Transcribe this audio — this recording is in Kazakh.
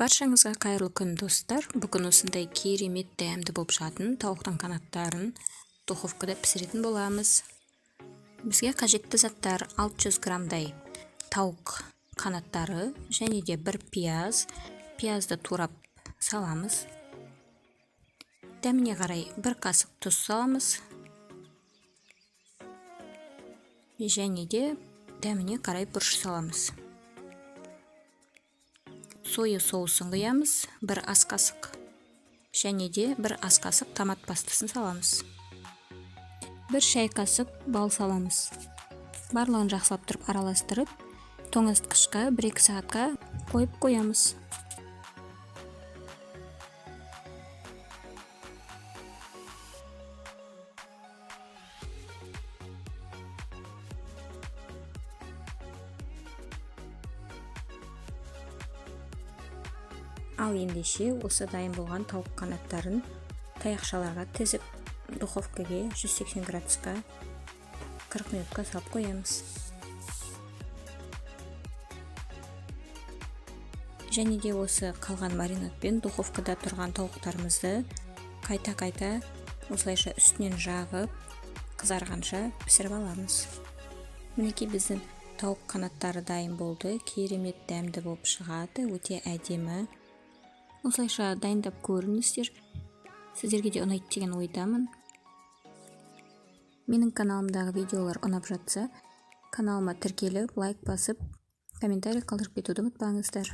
Баршаңызға қайырлы күн достар. Бүгін осындай керемет дәмді болып жататын тауықтың қанаттарын духовкада пісіретін боламыз. Бізге қажетті заттар 600 граммдай тауық қанаттары және де бір пияз. Пиязды турап саламыз. Дәміне қарай бір қасық тұз саламыз. Және де дәміне қарай бұрыш саламыз. Соя соусын құямыз, бір ас қасық. Және де бір ас қасық томат пастасын саламыз. Бір шай қасық бал саламыз. Барлығын жақсылап тұрып араластырып, тоңазытқышқа 1-2 сағатқа қойып қоямыз. Ал ендеше осы дайын болған тауық қанаттарын таяқшаларға тізіп, духовкаға 180 градусқа 40 минутқа салып қоямыз. Және де осы қалған маринадпен духовкада тұрған тауықтарымызды қайта осылайша үстінен жағып, қызарғанша пісіріп аламыз. Мінекей біздің тауық қанаттары дайын болды. Керемет дәмді болып шығады, өте әдемі. Осылайша дайындап көріңіздер. Сіздерге де ұнайды деген ойдамын. Менің каналымдағы видеолар ұнап жатса, каналыма тіркеліп, лайк басып, комментарий қалдырып кетуді ұмытпаңыздар.